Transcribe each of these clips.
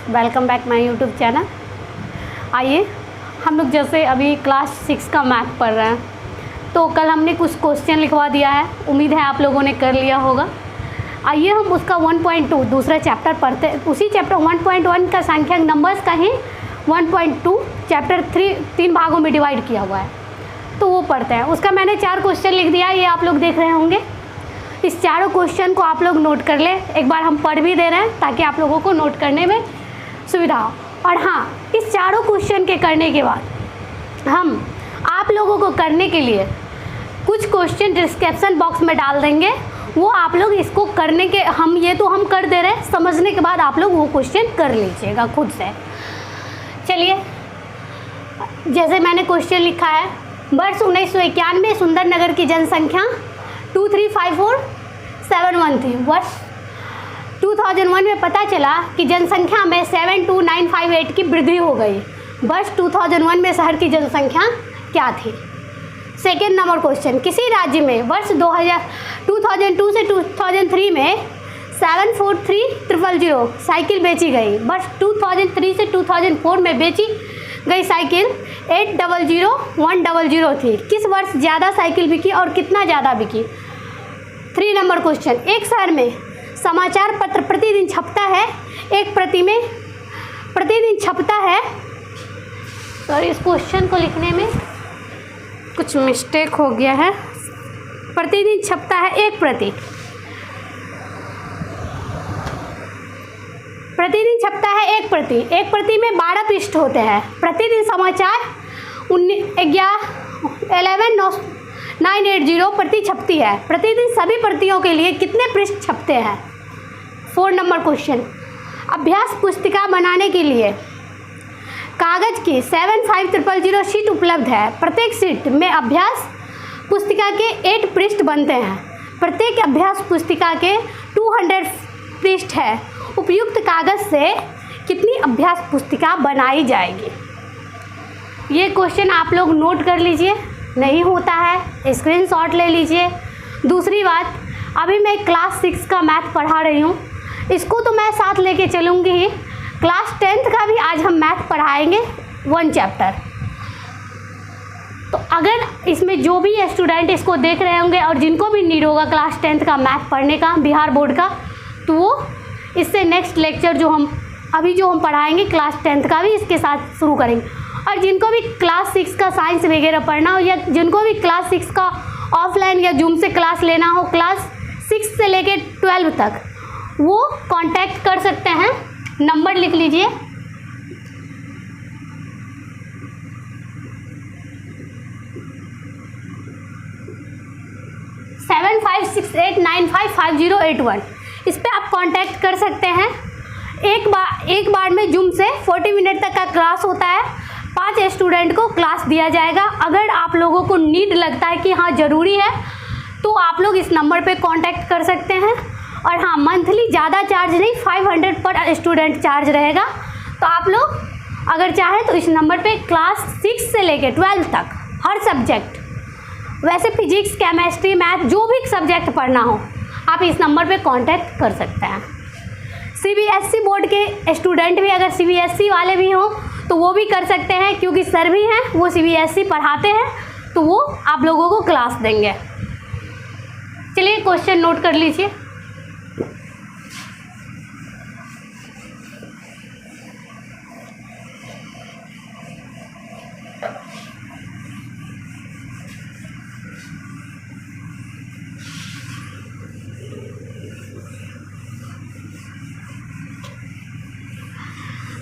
Welcome back my YouTube channel. आइए हम लोग जैसे अभी क्लास 6 का मैथ पढ़ रहे हैं, तो कल हमने कुछ क्वेश्चन लिखवा दिया है, उम्मीद है आप लोगों ने कर लिया होगा। आइए हम उसका 1.2 दूसरा चैप्टर पढ़ते हैं। उसी चैप्टर 1.1 का संख्यक नंबर्स का ही 1.2 चैप्टर 3 भागों में डिवाइड किया हुआ है, तो वो पढ़ते हैं। उसका मैंने 4 क्वेश्चन लिख दिया, ये आप लोग देख रहे होंगे। इस चारों क्वेश्चन को आप लोग नोट कर ले। एक बार हम पढ़ भी दे रहे हैं ताकि आप लोगों को नोट करने में सुविधा हो। और हाँ, इस चारों क्वेश्चन के करने के बाद हम आप लोगों को करने के लिए कुछ क्वेश्चन डिस्क्रिप्शन बॉक्स में डाल देंगे। वो आप लोग इसको करने के हम कर दे रहे हैं, समझने के बाद आप लोग वो क्वेश्चन कर लीजिएगा खुद से। चलिए, जैसे मैंने क्वेश्चन लिखा है, वर्ष 1991 सुंदरनगर की जनसंख्या 235471 थी। वर्ष 2001 में पता चला कि जनसंख्या में 72958 की वृद्धि हो गई। वर्ष 2001 में शहर की जनसंख्या क्या थी? सेकेंड नंबर क्वेश्चन, किसी राज्य में वर्ष 2002 से 2003 में 743000 साइकिल बेची गई। वर्ष 2003 से 2004 में बेची गई साइकिल 800100 थी। किस वर्ष ज़्यादा साइकिल बिकी और कितना ज़्यादा बिकी? 3 नंबर क्वेश्चन, एक शहर में समाचार पत्र प्रतिदिन छपता है, एक प्रति में प्रतिदिन छपता है। सॉरी, इस क्वेश्चन को लिखने में कुछ मिस्टेक हो गया है। प्रतिदिन छपता है एक प्रति, प्रतिदिन छपता है एक प्रति में 12 पृष्ठ होते हैं। प्रतिदिन समाचार 11980 प्रति छपती है। प्रतिदिन सभी प्रतियों के लिए कितने पृष्ठ छपते हैं? 4 नंबर क्वेश्चन, अभ्यास पुस्तिका बनाने के लिए कागज़ की 75000 शीट उपलब्ध है। प्रत्येक शीट में अभ्यास पुस्तिका के 8 पृष्ठ बनते हैं। प्रत्येक अभ्यास पुस्तिका के 200 पृष्ठ है। उपयुक्त कागज़ से कितनी अभ्यास पुस्तिका बनाई जाएगी? ये क्वेश्चन आप लोग नोट कर लीजिए, नहीं होता है स्क्रीनशॉट ले लीजिए। दूसरी बात, अभी मैं क्लास 6 का मैथ पढ़ा रही हूँ, इसको तो मैं साथ लेके चलूँगी ही। क्लास 10th का भी आज हम मैथ पढ़ाएंगे 1 चैप्टर। तो अगर इसमें जो भी स्टूडेंट इसको देख रहे होंगे और जिनको भी नीड होगा क्लास 10th का मैथ पढ़ने का बिहार बोर्ड का, तो वो इससे नेक्स्ट लेक्चर जो हम पढ़ाएंगे क्लास 10th का भी इसके साथ शुरू करेंगे। और जिनको भी क्लास 6 का साइंस वगैरह पढ़ना हो या जिनको भी क्लास 6 का ऑफलाइन या जूम से क्लास लेना हो, क्लास 6 से लेके 12 तक, वो कांटेक्ट कर सकते हैं। नंबर लिख लीजिए, 7568955081। इस पर आप कांटेक्ट कर सकते हैं। एक बार में जूम से 40 मिनट तक का क्लास होता है। 5 स्टूडेंट को क्लास दिया जाएगा। अगर आप लोगों को नीड लगता है कि हाँ ज़रूरी है, तो आप लोग इस नंबर पे कांटेक्ट कर सकते हैं। और हाँ, मंथली ज़्यादा चार्ज नहीं, 500 पर स्टूडेंट चार्ज रहेगा। तो आप लोग अगर चाहें तो इस नंबर पे क्लास 6 से लेके 12 तक हर सब्जेक्ट, वैसे फिजिक्स, केमिस्ट्री, मैथ, जो भी सब्जेक्ट पढ़ना हो, आप इस नंबर पे कांटेक्ट कर सकते हैं। CBSE बोर्ड के स्टूडेंट भी, अगर CBSE वाले भी हों तो वो भी कर सकते हैं, क्योंकि सर भी हैं वो CBSE पढ़ाते हैं, तो वो आप लोगों को क्लास देंगे। चलिए क्वेश्चन नोट कर लीजिए।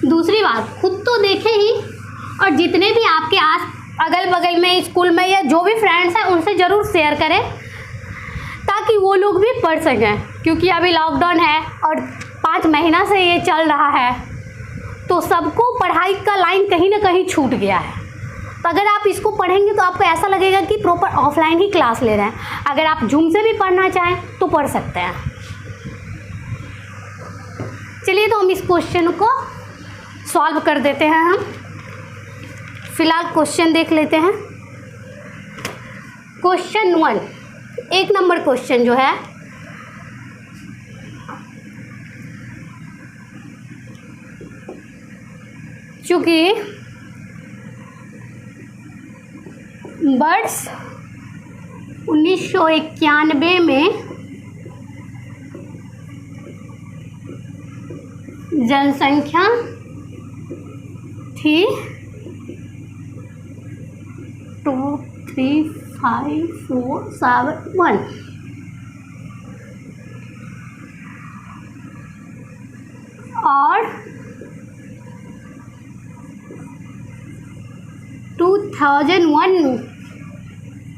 दूसरी बात, खुद तो देखें ही, और जितने भी आपके अगल बगल में स्कूल में या जो भी फ्रेंड्स हैं उनसे ज़रूर शेयर करें, ताकि वो लोग भी पढ़ सकें। क्योंकि अभी लॉकडाउन है और 5 महीना से ये चल रहा है, तो सबको पढ़ाई का लाइन कहीं ना कहीं छूट गया है। तो अगर आप इसको पढ़ेंगे तो आपको ऐसा लगेगा कि प्रॉपर ऑफलाइन ही क्लास ले रहे हैं। अगर आप जूम से भी पढ़ना चाहें तो पढ़ सकते हैं। चलिए, तो हम इस क्वेश्चन को सॉल्व कर देते हैं। हम फिलहाल क्वेश्चन देख लेते हैं। क्वेश्चन 1, 1 नंबर क्वेश्चन जो है, चूँकि वर्ष 1991 में जनसंख्या थी 235471 और 2001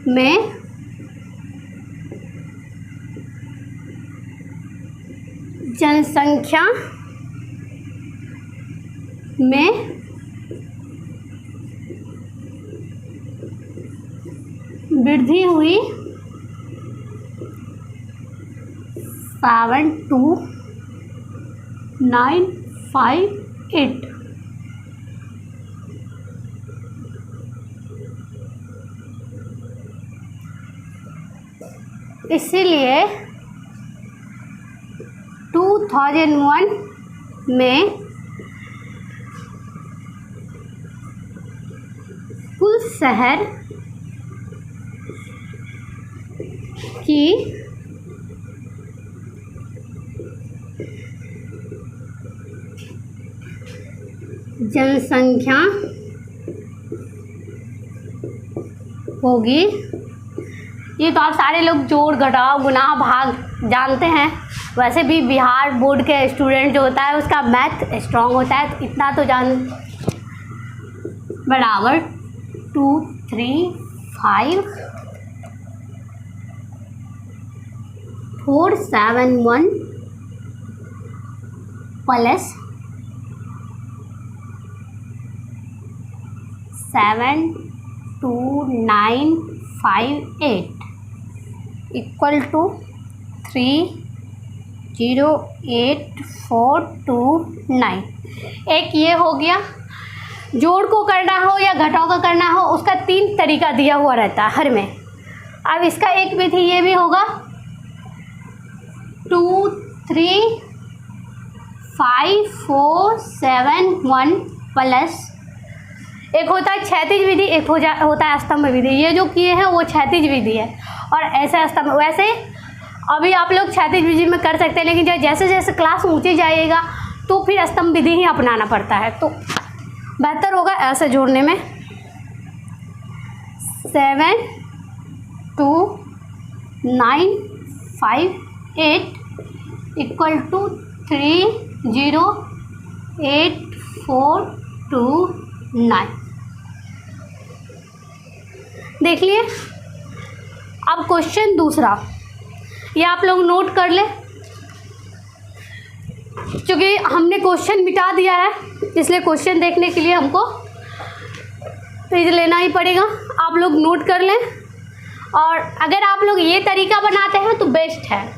में जनसंख्या में वृद्धि हुई 72958। इसीलिए 2001 में कुल शहर की जनसंख्या होगी, ये तो आप सारे लोग जोड़ घटाव गुणा भाग जानते हैं। वैसे भी बिहार बोर्ड के स्टूडेंट जो होता है उसका मैथ स्ट्रांग होता है, तो इतना तो जान बराबर 235471 प्लस 72958 इक्वल टू 308429। एक ये हो गया। जोड़ को करना हो या घटाव का करना हो उसका 3 तरीका दिया हुआ रहता है हर में। अब इसका एक विधि ये भी होगा 235471 प्लस एक होता है क्षैतिज विधि, एक होता है स्तंभ विधि। ये जो किए हैं वो क्षैतिज विधि है और ऐसे स्तंभ। वैसे अभी आप लोग क्षैतिज विधि में कर सकते हैं, लेकिन जैसे जैसे क्लास ऊंची जाइएगा तो फिर स्तंभ विधि ही अपनाना पड़ता है, तो बेहतर होगा ऐसे जोड़ने में। 72958 इक्वल टू 308429। देख लिए। अब क्वेश्चन दूसरा, ये आप लोग नोट कर ले, क्योंकि हमने क्वेश्चन मिटा दिया है इसलिए क्वेश्चन देखने के लिए हमको पेज लेना ही पड़ेगा। आप लोग नोट कर लें, और अगर आप लोग ये तरीका बनाते हैं तो बेस्ट है,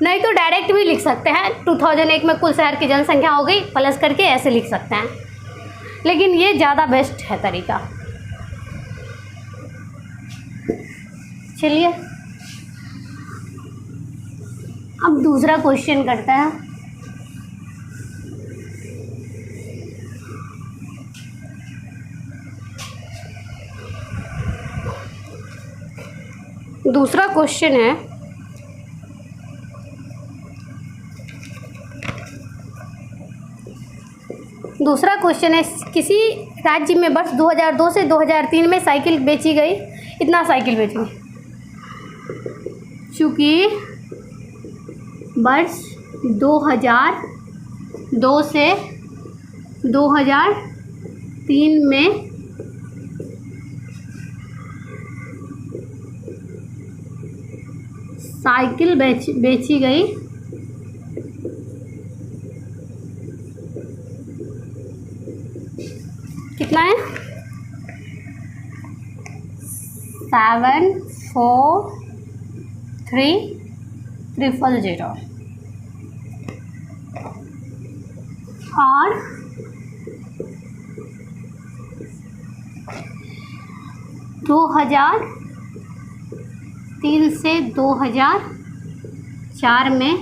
नहीं तो डायरेक्ट भी लिख सकते हैं। 2001 में कुल शहर की जनसंख्या हो गई प्लस करके ऐसे लिख सकते हैं, लेकिन ये ज़्यादा बेस्ट है तरीका। चलिए अब दूसरा क्वेश्चन करते हैं। दूसरा क्वेश्चन है, किसी राज्य में वर्ष 2002 से 2003 में साइकिल बेची गई, इतना साइकिल बेची। चूँकि वर्ष 2002 से 2003 में साइकिल बेची गई, कितना है 743000 और 2003 से 2004 में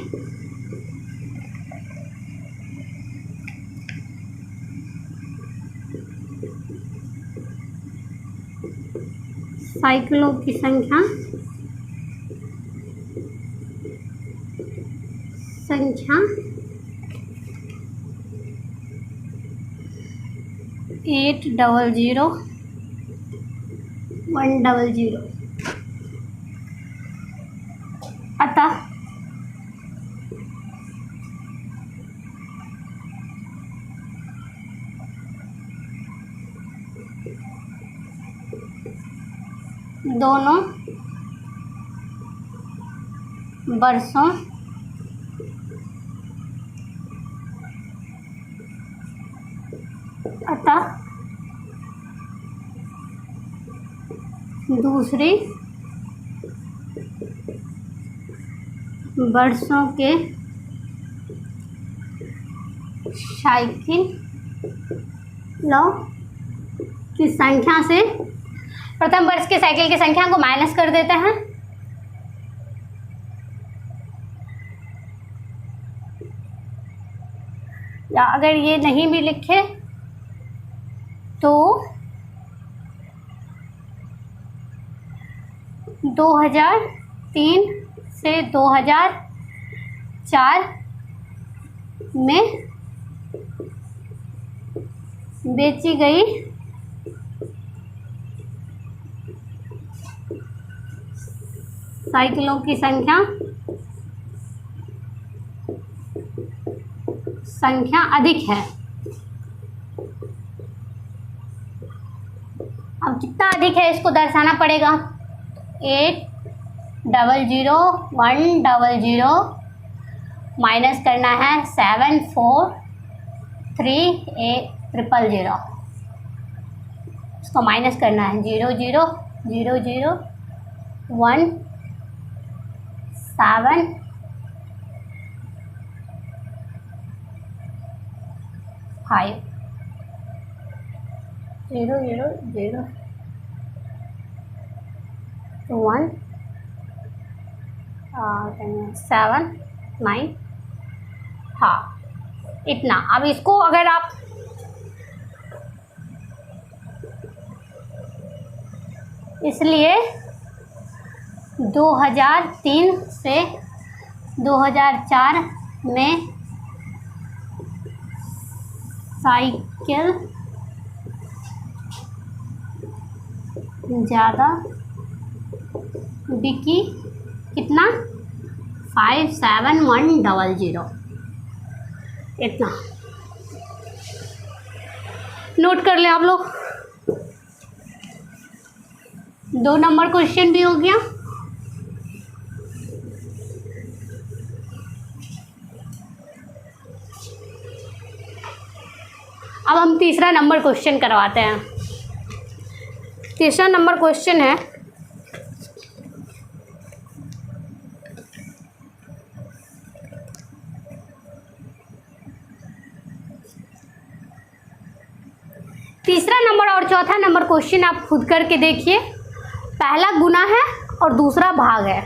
साइकिलों की संख्या 800 100। अतः दोनों वर्षों दूसरे वर्षों के साइकिलों की संख्या से प्रथम वर्ष के साइकिल की संख्या को माइनस कर देते हैं। या अगर ये नहीं भी लिखे तो 2003 से 2004 में बेची गई साइकिलों की संख्या अधिक है। अब कितना अधिक है इसको दर्शाना पड़ेगा। 800 100 माइनस करना है 743 इसको माइनस करना है 0 0 0 0 1 7 5 0 0 0 1 7 9। हाँ इतना। अब इसको अगर आप इसलिए 2003 से 2004 में साइकिल ज़्यादा बिकी। कितना 57100 इतना नोट कर ले आप लोग। 2 नंबर क्वेश्चन भी हो गया। अब हम तीसरा नंबर क्वेश्चन करवाते हैं। तीसरा नंबर क्वेश्चन है तीसरा नंबर और चौथा नंबर क्वेश्चन आप खुद करके देखिए। पहला गुना है और दूसरा भाग है।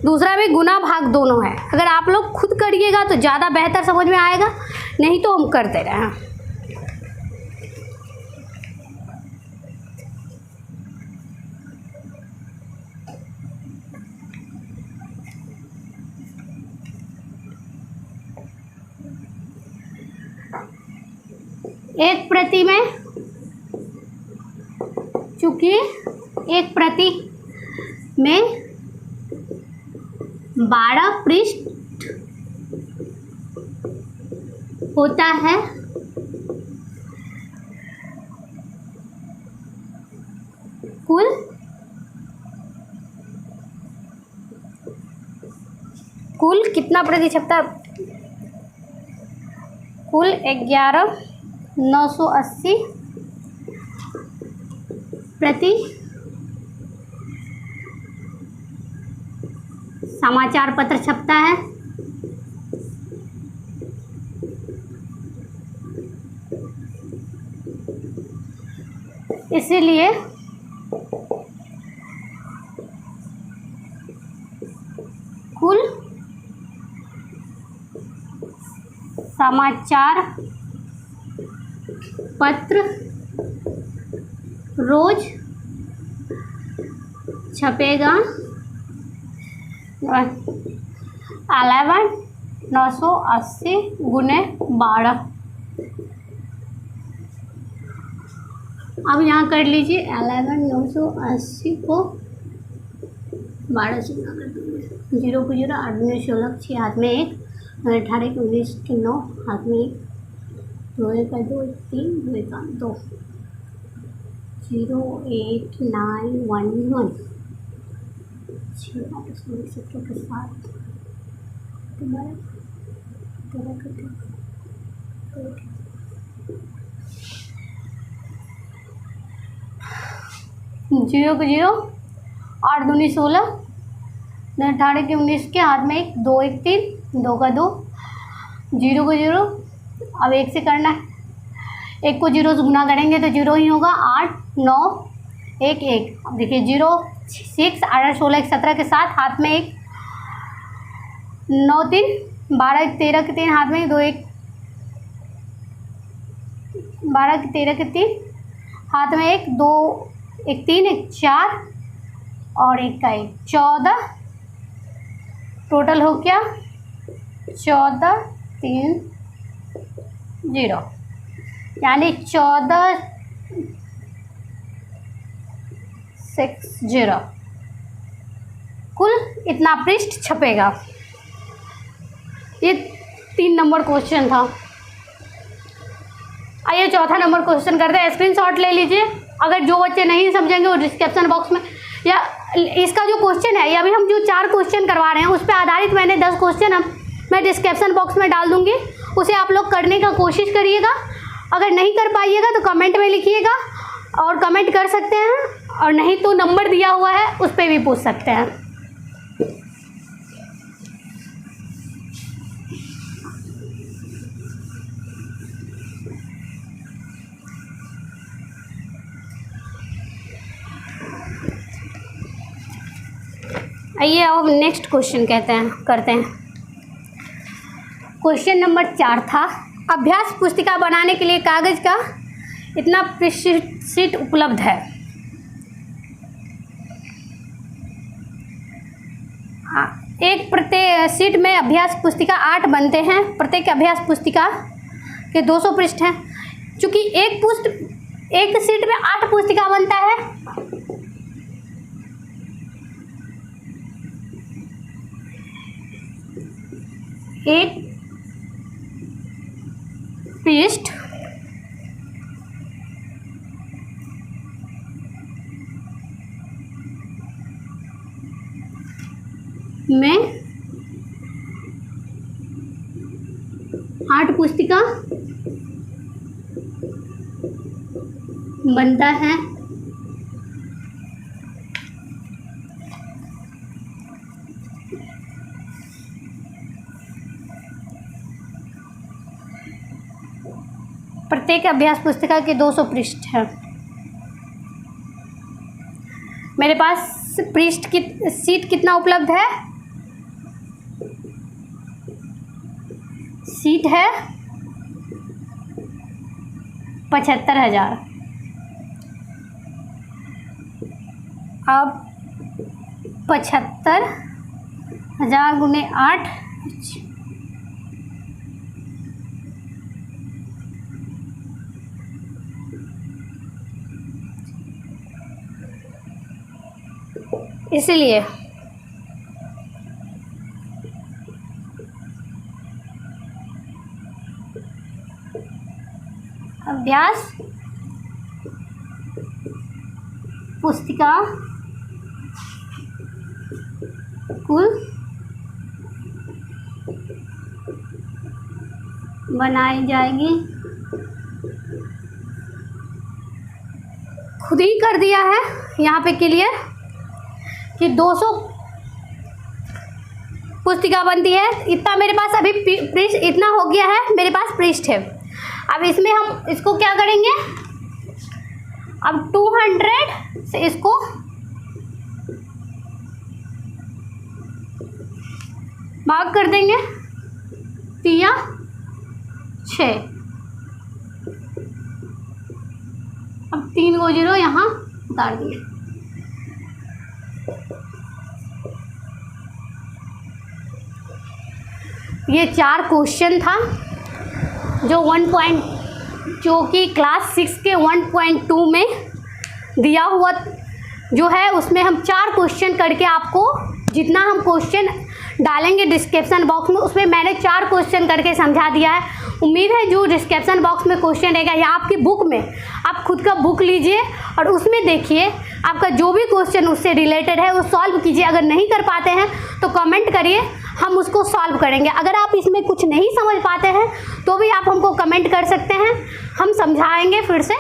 दूसरा भी गुना भाग दोनों है। अगर आप लोग खुद करिएगा तो ज़्यादा बेहतर समझ में आएगा, नहीं तो हम करते रहे। एक प्रति में, चूंकि एक प्रति में 12 पृष्ठ होता है, कुल कितना प्रति छपता? कुल 11,980 प्रति समाचार पत्र छपता है। इसीलिए कुल समाचार पत्र रोज छपेगा 11 980 गुने 12। अब यहाँ कर लीजिए 11 980 को 12 से गुना कर दूँगी। 0 को 0, 8 दूनी 16, 6 हाथ में 1, 18 के 19 के 9 हाथ में 1, 2 1 2 3 2 1 2, 0 8 9 1 1, 6 8 16 17 के 7 12 13 के 0 को 0, 8 दूनी 16, 18 के 19 के हाथ में 1, 2 1 3, 2 का 2, 0 को 0, अब 1 से करना है। 1 को 0 से गुना करेंगे तो 0 ही होगा। 8 9 1 1, अब देखिए 0 6 8 16 17 के 7 हाथ में 1, 9 3 12 13 के 3 हाथ में 2 1, 12 के 13 के 3 हाथ में 1 2 1 3 1 4 और 1 का 1, 14 टोटल हो गया 14 3 0, यानी 14 6 0 कुल इतना पृष्ठ छपेगा। ये 3 नंबर क्वेश्चन था। आइए चौथा नंबर क्वेश्चन करते हैं। स्क्रीनशॉट ले लीजिए। अगर जो बच्चे नहीं समझेंगे वो डिस्क्रिप्शन बॉक्स में, या इसका जो क्वेश्चन है, या अभी हम जो 4 क्वेश्चन करवा रहे हैं उस पर आधारित मैंने 10 क्वेश्चन मैं डिस्क्रिप्शन बॉक्स में डाल दूंगी, उसे आप लोग करने का कोशिश करिएगा। अगर नहीं कर पाइएगा तो कमेंट में लिखिएगा, और कमेंट कर सकते हैं, और नहीं तो नंबर दिया हुआ है उस पर भी पूछ सकते हैं। आइए अब नेक्स्ट क्वेश्चन करते हैं। क्वेश्चन नंबर 4 था, अभ्यास पुस्तिका बनाने के लिए कागज का इतना शीट उपलब्ध है। एक प्रत्येक शीट में अभ्यास पुस्तिका 8 बनते हैं। प्रत्येक अभ्यास पुस्तिका के 200 पृष्ठ हैं। चूँकि एक शीट में 8 पुस्तिका बनता है, एक पृष्ठ में 8 पुस्तिका बनता है। प्रत्येक अभ्यास पुस्तिका के 200 पृष्ठ हैं। मेरे पास पृष्ठ की शीट कितना उपलब्ध है? शीट है 75,000। अब 75,000 गुने 8, इसलिए अभ्यास पुस्तिका कुल बनाई जाएगी। खुद ही कर दिया है यहाँ पे क्लियर कि 200 पुस्तिका बनती है। इतना मेरे पास अभी पृष्ठ इतना हो गया है, मेरे पास पृष्ठ है। अब इसमें हम इसको क्या करेंगे, अब 200 से इसको भाग कर देंगे, 3 6। अब 3 को 0 यहाँ उतार दिए। ये 4 क्वेश्चन था जो कि क्लास 6 के 1.2 में दिया हुआ जो है, उसमें हम 4 क्वेश्चन करके आपको, जितना हम क्वेश्चन डालेंगे डिस्क्रिप्शन बॉक्स में, उसमें मैंने 4 क्वेश्चन करके समझा दिया है। उम्मीद है जो डिस्क्रिप्शन बॉक्स में क्वेश्चन रहेगा या आपकी बुक में, आप खुद का बुक लीजिए और उसमें देखिए आपका जो भी क्वेश्चन उससे रिलेटेड है वो सॉल्व कीजिए। अगर नहीं कर पाते हैं तो कमेंट करिए, हम उसको सॉल्व करेंगे। अगर आप इसमें कुछ नहीं समझ पाते हैं तो भी आप हमको कमेंट कर सकते हैं, हम समझाएंगे फिर से।